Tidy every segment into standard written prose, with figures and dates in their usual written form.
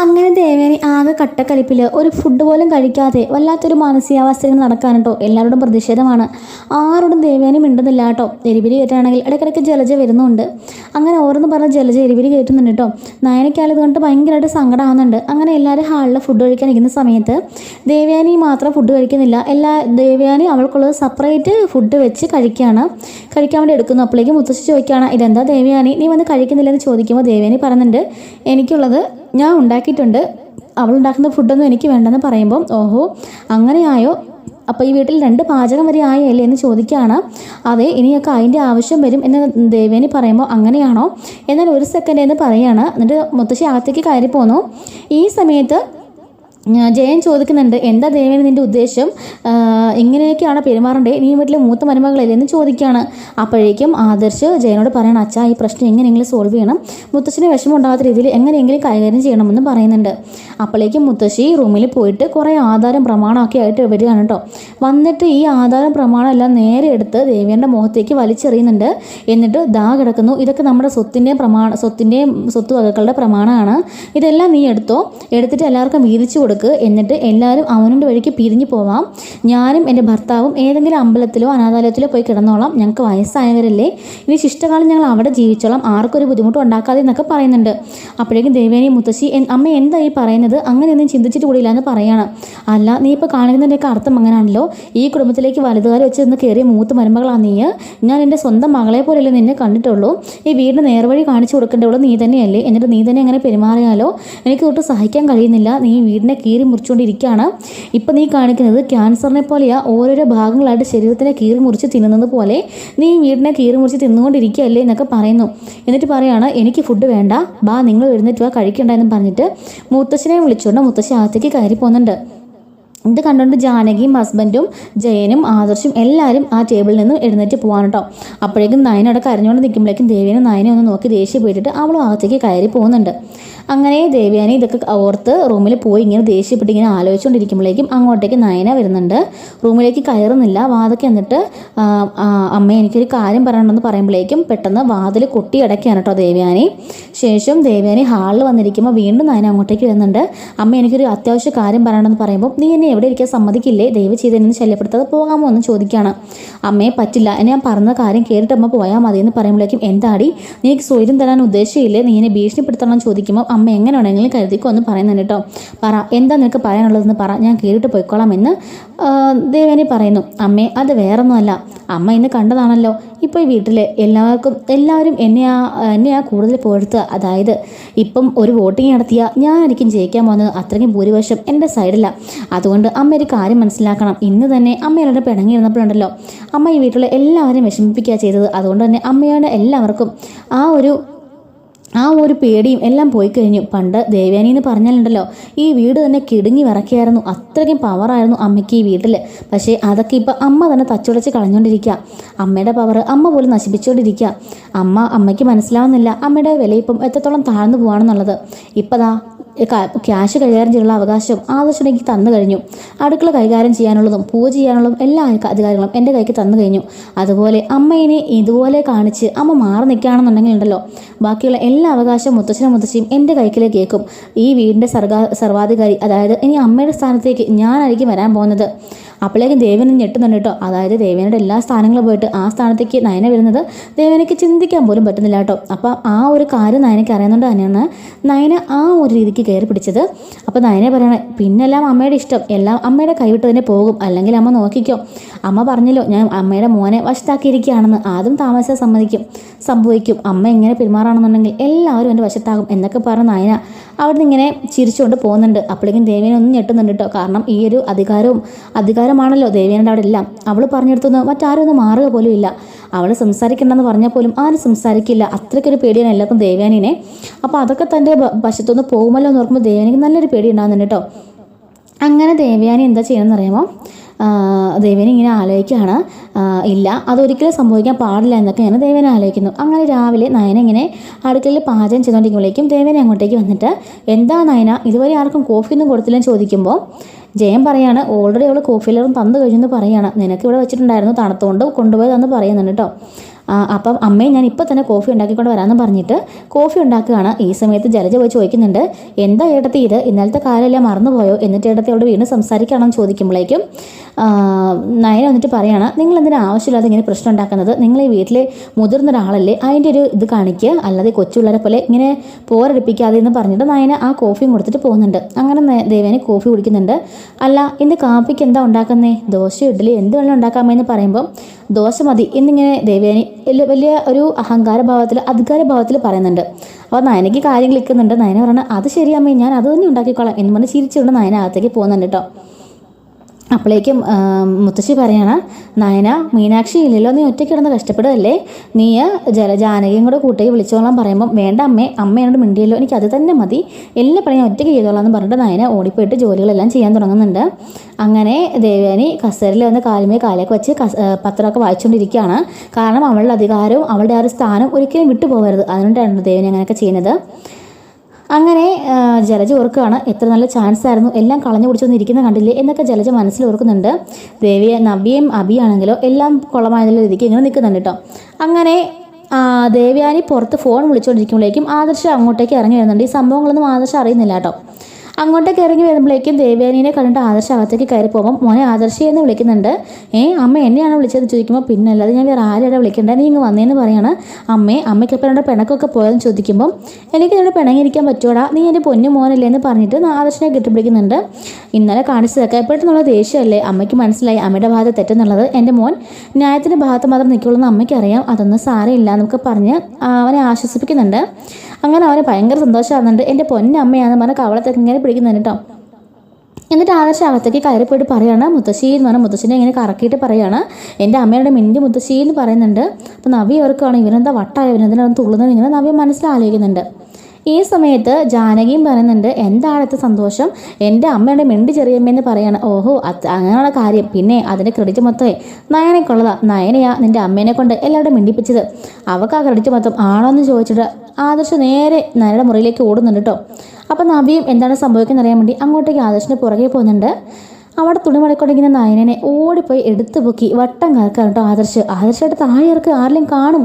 അങ്ങനെ ദേവേനി ആകെ കട്ടക്കലിപ്പിൽ ഒരു ഫുഡ് പോലും കഴിക്കാതെ വല്ലാത്തൊരു മാനസികാവസ്ഥയിൽ നടക്കാൻ കേട്ടോ. എല്ലാവരോടും പ്രതിഷേധമാണ്. ആരോടും ദേവേനി മിണ്ടുന്നില്ല കേട്ടോ. എരിപിരി കയറ്റാണെങ്കിൽ ഇടയ്ക്കിടയ്ക്ക് ജലജ വരുന്നുണ്ട്. അങ്ങനെ ഓരോന്ന് പറഞ്ഞ ജലജ എരിപിരി കയറ്റുന്നുണ്ട് കേട്ടോ. നയനയ്ക്കാലത് കണ്ടിട്ട് ഭയങ്കരമായിട്ട് സങ്കടമാകുന്നുണ്ട്. അങ്ങനെ എല്ലാവരും ഹാളിൽ ഫുഡ് കഴിക്കാൻ ഇരിക്കുന്ന സമയത്ത് ദേവയാനി മാത്രം ഫുഡ് കഴിക്കുന്നില്ല. ദേവയാനി അവൾക്കുള്ളത് സെപ്പറേറ്റ് ഫുഡ് വെച്ച് കഴിക്കാൻ വേണ്ടി എടുക്കുന്നു. അപ്പോഴേക്കും മുത്തശ്ശി ചോദിക്കുകയാണ്, ഇതെന്താ ദേവയാനി നീ വന്ന് കഴിക്കുന്നില്ലെന്ന് ചോദിക്കുമ്പോൾ ദേവയാനി പറയുന്നുണ്ട്, എനിക്കുള്ളത് ഞാൻ ഉണ്ടാക്കിയിട്ടുണ്ട്, അവൾ ഉണ്ടാക്കുന്ന ഫുഡൊന്നും എനിക്ക് വേണ്ടെന്ന് പറയുമ്പോൾ, ഓഹോ അങ്ങനെയായോ, അപ്പോൾ ഈ വീട്ടിൽ 2 പാചകം വരെ ആയല്ലേ എന്ന് ചോദിക്കുകയാണ്. അതെ, ഇനിയൊക്കെ അതിൻ്റെ ആവശ്യം വരും എന്ന് ദേവേനി പറയുമ്പോൾ, അങ്ങനെയാണോ, എന്നാൽ ഒരു സെക്കൻഡ് എന്ന് പറയുകയാണ്. എന്നിട്ട് മുത്തശ്ശി അകത്തേക്ക് കയറി പോന്നു. ഈ സമയത്ത് ജയൻ ചോദിക്കുന്നുണ്ട്, എന്താ ദേവേനി നിൻ്റെ ഉദ്ദേശം, ഇങ്ങനെയൊക്കെയാണ് പെരുമാറണ്ടേ, നീ വീട്ടിലെ മൂത്ത മരുമകളല്ലേ എന്ന് ചോദിക്കുകയാണ്. അപ്പോഴേക്കും ആദർശ് ജയനോട് പറയണം, അച്ഛാ ഈ പ്രശ്നം എങ്ങനെയെങ്കിലും സോൾവ് ചെയ്യണം, മുത്തശ്ശിന് വിഷമം ഉണ്ടാകാത്ത രീതിയിൽ എങ്ങനെയെങ്കിലും കൈകാര്യം ചെയ്യണമെന്ന് പറയുന്നുണ്ട്. അപ്പോഴേക്കും മുത്തശ്ശി റൂമിൽ പോയിട്ട് കുറേ ആധാരം പ്രമാണമൊക്കെ ആയിട്ട് വരികയാണ് കേട്ടോ. വന്നിട്ട് ഈ ആധാരം പ്രമാണം എല്ലാം നേരെ എടുത്ത് ദേവേൻ്റെ മുഖത്തേക്ക് വലിച്ചെറിയുന്നുണ്ട്. എന്നിട്ട് ദാ കിടക്കുന്നു, ഇതൊക്കെ നമ്മുടെ സ്വത്ത് വകകളുടെ പ്രമാണമാണ്, ഇതെല്ലാം നീ എടുത്തിട്ട് എല്ലാവർക്കും വീതിച്ചു കൊടുക്കുക, എന്നിട്ട് എല്ലാവരും അവനവൻ്റെ വഴിക്ക് പിരിഞ്ഞു പോവാം, ഞാനും എൻ്റെ ഭർത്താവും ഏതെങ്കിലും അമ്പലത്തിലോ അനാഥാലയത്തിലോ പോയി കിടന്നോളാം, ഞങ്ങൾക്ക് വയസ്സായവരല്ലേ, ഇനി ശിഷ്ടകാലം ഞങ്ങൾ അവിടെ ജീവിച്ചോളാം, ആർക്കൊരു ബുദ്ധിമുട്ടും ഉണ്ടാക്കാതെ എന്നൊക്കെ പറയുന്നുണ്ട്. അപ്പോഴേക്കും ദേവേനി മുത്തശ്ശി, അമ്മ എന്താ ഈ പറയുന്നത്, അങ്ങനെയൊന്നും ചിന്തിച്ചിട്ട് കൂടിയില്ല എന്ന് പറയാണ്. അല്ല, നീ ഇപ്പോൾ കാണിക്കുന്നതിൻ്റെയൊക്കെ അർത്ഥം അങ്ങനെയാണല്ലോ, ഈ കുടുംബത്തിലേക്ക് വലുതുകാരെ വെച്ച് നിന്ന് കയറിയ മൂത്ത മരുമകളാണ് നീ, ഞാൻ എൻ്റെ സ്വന്തം മകളെ പോലെയല്ലേ നിന്നെ കണ്ടിട്ടുള്ളൂ, ഈ വീടിന് നേർവഴി കാണിച്ചു കൊടുക്കേണ്ടവളോ നീ തന്നെയല്ലേ, എന്നിട്ട് നീ തന്നെ അങ്ങനെ പെരുമാറിയാലോ എനിക്ക് തൊട്ട് സഹിക്കാൻ കഴിയുന്നില്ല, നീ വീടിനെ കീറി മുറിച്ചുകൊണ്ടിരിക്കുകയാണ്, ഇപ്പം നീ കാണിക്കുന്നത് ക്യാൻസറിനെ പോലെയാ, ഓരോരോ ഭാഗങ്ങളായിട്ട് ശരീരത്തിനെ കീറി മുറിച്ച് തിന്നുന്നത് പോലെ നീ വീടിനെ കീറി മുറിച്ച് തിന്നുകൊണ്ടിരിക്കുകയല്ലേ എന്നൊക്കെ പറയുന്നു. എന്നിട്ട് പറയാണ്, എനിക്ക് ഫുഡ് വേണ്ട, ബാ നിങ്ങൾ എഴുന്നേറ്റ് വാ കഴിക്കണ്ടെന്ന് പറഞ്ഞിട്ട് മുത്തശ്ശിനെ വിളിച്ചുകൊണ്ട് മുത്തശ്ശി അകത്തേക്ക് കയറി പോകുന്നുണ്ട്. ഇത് കണ്ടുകൊണ്ട് ജാനകിയും ഹസ്ബൻഡും ജയനും ആദർശും എല്ലാവരും ആ ടേബിളിൽ നിന്നും എഴുന്നേറ്റ് പോകാൻ കേട്ടോ. അപ്പോഴേക്കും നയന അവിടെ കരഞ്ഞുകൊണ്ട് നിൽക്കുമ്പോഴേക്കും ദേവേനെ നയനെ ഒന്ന് നോക്കി ദേഷ്യപ്പെട്ടിട്ട് അവളും അകത്തേക്ക് കയറി പോകുന്നുണ്ട്. അങ്ങനെ ദേവയാനി ഇതൊക്കെ ഓർത്ത് റൂമിൽ പോയി ഇങ്ങനെ ദേഷ്യപ്പെട്ട് ഇങ്ങനെ ആലോചിച്ചുകൊണ്ടിരിക്കുമ്പോഴേക്കും അങ്ങോട്ടേക്ക് നയന വരുന്നുണ്ട്. റൂമിലേക്ക് കയറുന്നില്ല, വാതൊക്കെ എന്നിട്ട് അമ്മ എനിക്കൊരു കാര്യം പറയണമെന്ന് പറയുമ്പോഴേക്കും പെട്ടെന്ന് വാതിൽ കൊട്ടി അടയ്ക്കുകയാണ് കേട്ടോ ദേവയാനി. ശേഷം ദേവയാനി ഹാളിൽ വന്നിരിക്കുമ്പോൾ വീണ്ടും നയന അങ്ങോട്ടേക്ക് വരുന്നുണ്ട്. അമ്മ എനിക്കൊരു അത്യാവശ്യ കാര്യം പറയണമെന്ന് പറയുമ്പോൾ, നീ എന്നെ എവിടെ ഇരിക്കാൻ സമ്മതിക്കില്ലേ, ദയവ് ചെയ്ത് എന്നെ ശല്യപ്പെടുത്താതെ പോകാമോ എന്ന് ചോദിക്കുകയാണ്. അമ്മയെ പറ്റില്ല, എന്നെ ഞാൻ പറഞ്ഞ കാര്യം കേട്ടിട്ട് അമ്മ പോയാൽ മതി എന്ന് പറയുമ്പോഴേക്കും, എന്താടി നീക്ക് സ്വൈര്യം തരാൻ ഉദ്ദേശമില്ലേ, നീ എന്നെ ഭീഷണിപ്പെടുത്തണം ചോദിക്കുമ്പോൾ അമ്മ എങ്ങനെ വേണമെങ്കിലും കരുതിക്കോ എന്ന് പറയുന്നുണ്ട് കേട്ടോ. പറ, എന്താ നിനക്ക് പറയാനുള്ളതെന്ന് പറ, ഞാൻ കേട്ടിട്ട് പോയിക്കോളാം എന്ന് ദേവേനി പറയുന്നു. അമ്മേ, അത് വേറൊന്നുമല്ല, അമ്മ ഇന്ന് കണ്ടതാണല്ലോ, ഇപ്പോൾ ഈ വീട്ടിലെ എല്ലാവരും എന്നെയാ കൂടുതൽ പുകഴ്ത്തുക, അതായത് ഇപ്പം ഒരു വോട്ടിങ് നടത്തിയാൽ ഞാനായിരിക്കും ജയിക്കാൻ പോകുന്നത്, അത്രയ്ക്കും ഭൂരിപക്ഷം എൻ്റെ സൈഡില്ല, അതുകൊണ്ട് അമ്മ ഒരു കാര്യം മനസ്സിലാക്കണം, ഇന്ന് തന്നെ അമ്മയോട് പിണങ്ങിയിരുന്നപ്പോഴുണ്ടല്ലോ അമ്മ ഈ വീട്ടിലെ എല്ലാവരെയും വിഷമിപ്പിക്കുക ചെയ്തത്, അതുകൊണ്ട് തന്നെ അമ്മയോട് എല്ലാവർക്കും ആ ഒരു പേടിയും എല്ലാം പോയി കഴിഞ്ഞു. പണ്ട് ദേവയാനി എന്ന് പറഞ്ഞാലുണ്ടല്ലോ ഈ വീട് തന്നെ കിടുങ്ങി വിറക്കിയായിരുന്നു, അത്രയ്ക്കും പവറായിരുന്നു അമ്മയ്ക്ക് ഈ വീട്ടിൽ. പക്ഷേ അതൊക്കെ ഇപ്പം അമ്മ തന്നെ തച്ചുടച്ച് കളഞ്ഞുകൊണ്ടിരിക്കുക, അമ്മയുടെ പവർ അമ്മ പോലും നശിപ്പിച്ചുകൊണ്ടിരിക്കുക. അമ്മയ്ക്ക് മനസ്സിലാവുന്നില്ല അമ്മയുടെ വില ഇപ്പം എത്രത്തോളം താഴ്ന്നു പോവാണെന്നുള്ളത്. ഇപ്പം ദാ ക്യാഷ് കൈകാര്യം ചെയ്യാനുള്ള അവകാശം ആദർശം എനിക്ക് തന്നു കഴിഞ്ഞു, അടുക്കള കൈകാര്യം ചെയ്യാനുള്ളതും പൂജ ചെയ്യാനുള്ളതും എല്ലാ അധികാരങ്ങളും എൻ്റെ കൈക്ക് തന്നു കഴിഞ്ഞു. അതുപോലെ അമ്മ ഇനി ഇതുപോലെ കാണിച്ച് അമ്മ മാറി നിൽക്കുകയാണെന്നുണ്ടെങ്കിൽ ഉണ്ടല്ലോ ബാക്കിയുള്ള എല്ലാ അവകാശവും മുത്തശ്ശിയും എൻ്റെ കൈക്കിലേക്ക് കേൾക്കും. ഈ വീടിൻ്റെ സർവാധികാരി, അതായത് ഇനി അമ്മയുടെ സ്ഥാനത്തേക്ക് ഞാനായിരിക്കും വരാൻ പോകുന്നത്. അപ്പോഴേക്കും ദേവനെ ഞെട്ടുന്നുണ്ട് കേട്ടോ. അതായത് ദേവേനയുടെ എല്ലാ സ്ഥാനങ്ങളും പോയിട്ട് ആ സ്ഥാനത്തേക്ക് നയന വരുന്നത് ദേവനയ്ക്ക് ചിന്തിക്കാൻ പോലും പറ്റുന്നില്ല കേട്ടോ. അപ്പം ആ ഒരു കാര്യം നയനയ്ക്ക് അറിയുന്നുണ്ട് തന്നെയാണ് നയന ആ ഒരു രീതിക്ക് കയറി പിടിച്ചത്. അപ്പോൾ നയനെ പറയണേ, പിന്നെല്ലാം അമ്മയുടെ ഇഷ്ടം, എല്ലാം അമ്മയുടെ കൈവിട്ട് തന്നെ പോകും, അല്ലെങ്കിൽ അമ്മ നോക്കിക്കോ, അമ്മ പറഞ്ഞല്ലോ ഞാൻ അമ്മയുടെ മോനെ വശത്താക്കിയിരിക്കുകയാണെന്ന്, ആദ്യം താമസം സംഭവിക്കും, അമ്മ ഇങ്ങനെ പെരുമാറാണെന്നുണ്ടെങ്കിൽ എല്ലാവരും എൻ്റെ വശത്താകും എന്നൊക്കെ പറഞ്ഞ നയന അവിടെ നിന്ന് ഇങ്ങനെ ചിരിച്ചുകൊണ്ട് പോകുന്നുണ്ട്. അപ്പോഴേക്കും ദേവേനെ ഒന്നും ഞെട്ടുന്നുണ്ട് കേട്ടോ. കാരണം ഈ ഒരു അധികാരമാണല്ലോ ദേവേനയുടെ അവിടെ എല്ലാം. അവൾ പറഞ്ഞെടുത്തൊന്നും മറ്റാരും ഒന്നും മാറുക പോലും ഇല്ല. അവൾ സംസാരിക്കണ്ടെന്ന് പറഞ്ഞാൽ പോലും ആരും സംസാരിക്കില്ല, അത്രയ്ക്കൊരു പേടിയാണ് എല്ലാവർക്കും ദേവയാനിനെ. അപ്പോൾ അതൊക്കെ തൻ്റെ വശത്തൊന്ന് പോകുമല്ലോ എന്ന് ഓർക്കുമ്പോൾ ദേവയാനിക്ക് നല്ലൊരു പേടി ഉണ്ടാകുന്നുണ്ട് കേട്ടോ. അങ്ങനെ ദേവയാനി എന്താ ചെയ്യണമെന്ന് അറിയാമോ, ദേവേനെ ഇങ്ങനെ ആലോചിക്കുകയാണ്. ഇല്ല, അതൊരിക്കലും സംഭവിക്കാൻ പാടില്ല എന്നൊക്കെ ഞാൻ ദേവേനെ ആലോചിക്കുന്നു. അങ്ങനെ രാവിലെ നയന ഇങ്ങനെ അടുക്കളയിൽ പാചകം ചെയ്തുകൊണ്ടിരിക്കുമ്പോഴേക്കും ദേവേനെ അങ്ങോട്ടേക്ക് വന്നിട്ട്, എന്താ നയന ഇതുവരെ ആർക്കും കോഫിയൊന്നും കൊടുത്തില്ലെന്ന് ചോദിക്കുമ്പോൾ ജയൻ പറയാണ്, ഓൾറെഡി അവൾ കോഫിയിലും തന്നു കഴിഞ്ഞെന്ന് പറയാണ്, നിനക്ക് ഇവിടെ വെച്ചിട്ടുണ്ടായിരുന്നു, തണുത്തുകൊണ്ട് കൊണ്ടുപോയതെന്ന് പറയുന്നുണ്ട് കേട്ടോ. അപ്പം അമ്മയെ ഞാൻ ഇപ്പോൾ തന്നെ കോഫി ഉണ്ടാക്കിക്കൊണ്ട് വരാമെന്ന് പറഞ്ഞിട്ട് കോഫി ഉണ്ടാക്കുകയാണ്. ഈ സമയത്ത് ജലജ പോയി ചോദിക്കുന്നുണ്ട്, എന്താ ഏട്ടത്തി ഇത്, ഇന്നലത്തെ കാലമെല്ലാം മറന്നുപോയോ? എന്നിട്ട് ഏട്ടത്തി അവിടെ വീണ്ടും സംസാരിക്കുകയാണെന്ന് ചോദിക്കുമ്പോഴേക്കും നയന വന്നിട്ട് പറയുകയാണ്, നിങ്ങൾ എന്തിനാ ആവശ്യമില്ലാതെ ഇങ്ങനെ പ്രശ്നം ഉണ്ടാക്കുന്നത്? നിങ്ങൾ ഈ വീട്ടിലെ മുതിർന്ന ഒരാളല്ലേ, അതിൻ്റെ ഒരു ഇത് കാണിക്കുക, അല്ലാതെ കൊച്ചുപിള്ളേരെ പോലെ ഇങ്ങനെ പോരടിപ്പിക്കാതെ എന്ന് പറഞ്ഞിട്ട് നയന ആ കോഫിയും കൊടുത്തിട്ട് പോകുന്നുണ്ട്. അങ്ങനെ ദേവേനെ കോഫി കുടിക്കുന്നുണ്ട്. അല്ല, ഇന്ന് കാപ്പിക്ക് എന്താ ഉണ്ടാക്കുന്നേ? ദോശ ഇഡ്ഡലി എന്ത് വേണം ഉണ്ടാക്കാമെന്ന് പറയുമ്പോൾ ദോശ മതി എന്നിങ്ങനെ ദേവേനി വലിയ ഒരു അധികാരഭാവത്തിൽ പറയുന്നുണ്ട്. അപ്പോൾ നയനയ്ക്ക് കാര്യം ക്ലിക്കുന്നുണ്ട്. നയന പറഞ്ഞാൽ അത് ശരിയമ്മേ, ഞാൻ അത് തന്നെ ഉണ്ടാക്കിക്കോളാം എന്ന് പറഞ്ഞ് ചിരിച്ചുകൊണ്ട് നയന അകത്തേക്ക് പോകുന്നുണ്ട് കേട്ടോ. അപ്പോഴേക്കും മുത്തശ്ശി പറയാണ്, നയന മീനാക്ഷി ഇല്ലല്ലോ, നീ ഒറ്റയ്ക്ക് കിടന്ന് കഷ്ടപ്പെടുകയല്ലേ, നീ ജാനകിയും കൂടെ കൂട്ടേക്ക് വിളിച്ചോളാൻ പറയുമ്പം വേണ്ട അമ്മയോട് മിണ്ടിയല്ലോ, എനിക്ക് അത് തന്നെ മതി, എല്ലാ പണിയും ഒറ്റയ്ക്ക് ചെയ്തോളാം എന്ന് പറഞ്ഞിട്ട് നയന ഓടിപ്പോയിട്ട് ജോലികളെല്ലാം ചെയ്യാൻ തുടങ്ങുന്നുണ്ട്. അങ്ങനെ ദേവയാനി കസേരയിൽ വന്ന് കാലൊക്കെ വെച്ച് പത്രമൊക്കെ വായിച്ചുകൊണ്ടിരിക്കുകയാണ്. കാരണം അവളുടെ അധികാരവും അവളുടെ ആ ഒരു സ്ഥാനം ഒരിക്കലും വിട്ടുപോകരുത്, അതുകൊണ്ടാണ് ദേവയാനി അങ്ങനെയൊക്കെ ചെയ്യുന്നത്. അങ്ങനെ ജലജ ഓർക്കുകയാണ്, എത്ര നല്ല ചാൻസ് ആയിരുന്നു, എല്ലാം കളഞ്ഞു കുടിച്ചൊന്നിരിക്കുന്ന കണ്ടില്ലേ എന്നൊക്കെ ജലജ മനസ്സിൽ ഓർക്കുന്നുണ്ട്. നവ്യയും അഭിയാണെങ്കിലോ എല്ലാം കൊള്ളമായതിലുള്ള രീതിക്ക് ഇങ്ങനെ നിൽക്കുന്നുണ്ട് കേട്ടോ. അങ്ങനെ ദേവയാനി പുറത്ത് ഫോൺ വിളിച്ചുകൊണ്ടിരിക്കുമ്പോഴേക്കും ആദർശ അങ്ങോട്ടേക്ക് ഇറങ്ങി വരുന്നുണ്ട്. ഈ സംഭവങ്ങളൊന്നും ആദർശ അറിയുന്നില്ല കേട്ടോ. അങ്ങോട്ടേക്ക് ഇറങ്ങി വരുമ്പോഴേക്കും ദേവയാനീനെ കണ്ടിട്ട് ആദർശ അകത്തേക്ക് കയറി പോകുമ്പോൾ മോനെ ആദർശി എന്ന് വിളിക്കുന്നുണ്ട്. അമ്മ എന്നെയാണ് വിളിച്ചത് ചോദിക്കുമ്പോൾ പിന്നെ അല്ലാതെ ഞാൻ വേറെ ആരെയാണ് വിളിക്കേണ്ടത്, നീ ഇങ്ങ് വന്നേന്ന് പറയാണ്. അമ്മയ്ക്കപ്പം എൻ്റെ പിണക്കൊക്കെ പോയതെന്ന് ചോദിക്കുമ്പോൾ എനിക്ക് നിങ്ങളുടെ പിണങ്ങിയിരിക്കാൻ പറ്റുമോടാ, നീ എൻ്റെ പൊന്നു മോനല്ലേ എന്ന് പറഞ്ഞിട്ട് ആദർശനെ കെട്ടിപ്പിടിക്കുന്നുണ്ട്. ഇന്നലെ കാണിച്ചതൊക്കെ എപ്പോഴെന്നുള്ള ദേഷ്യമല്ലേ, അമ്മയ്ക്ക് മനസ്സിലായി അമ്മയുടെ ഭാഗത്ത് തെറ്റെന്നുള്ളത്, എൻ്റെ മോൻ ന്യായത്തിൻ്റെ ഭാഗത്ത് മാത്രം നിൽക്കുള്ളൂ എന്ന് അമ്മയ്ക്ക് അറിയാം, അതൊന്നും സാരമില്ല എന്നൊക്കെ പറഞ്ഞ് അവനെ ആശ്വസിപ്പിക്കുന്നുണ്ട്. അങ്ങനെ അവന് ഭയങ്കര സന്തോഷമാകുന്നുണ്ട്. എൻ്റെ പൊന്നമ്മയാണെന്ന് പറഞ്ഞാൽ കവളത്തൊക്കെ ഇങ്ങനെ പിടിക്കുന്നുണ്ട് കേട്ടോ. എന്നിട്ട് ആദർശ അകത്തേക്ക് കയറി പോയിട്ട് പറയുകയാണ് മുത്തശ്ശി എന്ന് പറഞ്ഞാൽ മുത്തശ്ശിനെ ഇങ്ങനെ കറക്കിയിട്ട് പറയുകയാണ്, എൻ്റെ അമ്മയുടെ മിണ്ടി മുത്തശ്ശി എന്ന് പറയുന്നുണ്ട്. അപ്പോൾ നവ്യ ഓർക്കുകയാണ്, ഇവനെന്താ വട്ടായ, ഇവനെന്തിനാണ് തുള്ളുന്നത്, ഇങ്ങനെ നവ്യ മനസ്സിലാലോചിക്കുന്നുണ്ട്. ഈ സമയത്ത് ജാനകിയും പറയുന്നുണ്ട്, എന്താണ് സന്തോഷം, എൻ്റെ അമ്മയുടെ മിണ്ടി ചെറിയമ്മയെന്ന് പറയാണ്. ഓഹോ, അങ്ങനെയുള്ള കാര്യം, പിന്നെ അതിൻ്റെ ക്രെഡിറ്റ് മൊത്തമേ നയനക്കുള്ളതാ, നയനയാ നിൻ്റെ അമ്മേനെ കൊണ്ട് എല്ലാവരും മിണ്ടിപ്പിച്ചത്, അവൾക്ക് ആ ക്രെഡിറ്റ് മൊത്തം ആണോ എന്ന് ചോദിച്ചിട്ട് ആദർശ് നേരെ നയനയുടെ മുറിയിലേക്ക് ഓടുന്നുണ്ട് കേട്ടോ. അപ്പം നവ്യയും എന്താണ് സംഭവിക്കുന്നത് അറിയാൻ വേണ്ടി അങ്ങോട്ടേക്ക് ആദർശിൻ്റെ പുറകെ പോകുന്നുണ്ട്. അവിടെ തുണി മടക്കൊണ്ടിരിക്കുന്ന നയനനെ ഓടിപ്പോയി എടുത്തു പൊക്കി വട്ടം കറക്കാൻ കേട്ടോ ആദർശമായിട്ട് താഴെ ഇറക്കുക, ആരെങ്കിലും കാണും.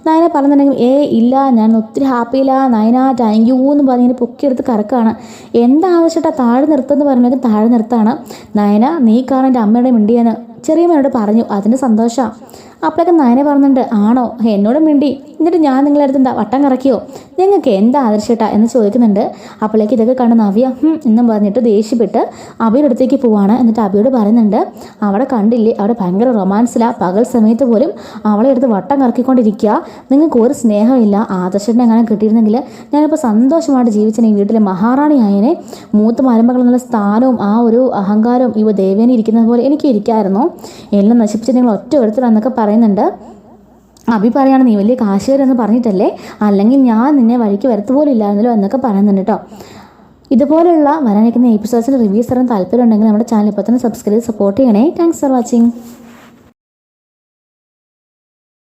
നയന പറഞ്ഞിട്ടുണ്ടെങ്കിൽ ഇല്ല, ഞാൻ ഒത്തിരി ഹാപ്പിയില്ല നയന, താങ്ക് യു എന്ന് പറഞ്ഞിങ്ങനെ പൊക്കിയെടുത്ത് കറക്കാണ്. എന്താ ആവശ്യമായിട്ടാ താഴെ നിർത്തുമെന്ന് പറയുമ്പോഴേക്കും താഴെ നിർത്താണ്. നയന നീ കാരണം എൻ്റെ അമ്മയുടെ മിണ്ടിയെന്ന് ചെറിയമ്മയോട് പറഞ്ഞു, അതിൻ്റെ സന്തോഷമാണ്. അപ്പോഴൊക്കെ നയന പറഞ്ഞിട്ടുണ്ട്, ആണോ എന്നോട് മിണ്ടി, എന്നിട്ട് ഞാൻ നിങ്ങളുടെ അടുത്ത് എന്താ വട്ടം കറക്കിയോ, നിങ്ങൾക്ക് എന്താ ആദർശേട്ടാ എന്ന് ചോദിക്കുന്നുണ്ട്. അപ്പോഴേക്ക് ഇതൊക്കെ കണ്ട് നവ്യ എന്നും പറഞ്ഞിട്ട് ദേഷ്യപ്പെട്ട് അബിയുടെ അടുത്തേക്ക് പോവാണ്. എന്നിട്ട് അബിയോട് പറയുന്നുണ്ട്, അവിടെ കണ്ടില്ലേ, അവിടെ ഭയങ്കര റൊമാൻസിലാണ്, പകൽ സമയത്ത് പോലും അവളെ എടുത്ത് വട്ടം കറക്കിക്കൊണ്ടിരിക്കുക, നിങ്ങൾക്ക് ഒരു സ്നേഹമില്ല, ആദർശേട്ടനെ എങ്ങനെ കിട്ടിയിരുന്നെങ്കിൽ ഞാനിപ്പോൾ സന്തോഷമായിട്ട് ജീവിച്ചതിന് ഈ വീട്ടിലെ മഹാറാണിയായനെ, മൂത്ത മരുമകൾ എന്നുള്ള സ്ഥാനവും ആ ഒരു അഹങ്കാരവും ഇവ ദേവേനെ ഇരിക്കുന്നത് പോലെ എനിക്ക് ഇരിക്കായിരുന്നു, എല്ലാം നശിപ്പിച്ച് നിങ്ങൾ ഒറ്റ എടുത്തിടാന്നൊക്കെ പറയുന്നുണ്ട്. അഭി പറയാണ്, നീ വലിയ കാശുകാരെന്ന് പറഞ്ഞിട്ടല്ലേ, അല്ലെങ്കിൽ ഞാൻ നിന്നെ വഴിക്ക് വരത്തുപോലും ഇല്ലായിരുന്നല്ലോ എന്നൊക്കെ പറയുന്നുണ്ട് കേട്ടോ. ഇതുപോലുള്ള വരാനിരിക്കുന്ന എപ്പിസോഡ്സിൻ്റെ റിവ്യൂസ് തരാൻ താല്പര്യം ഉണ്ടെങ്കിൽ നമ്മുടെ ചാനൽ ഇപ്പോൾ തന്നെ സബ്സ്ക്രൈബ് സപ്പോർട്ട് ചെയ്യണേ. Thanks for watching.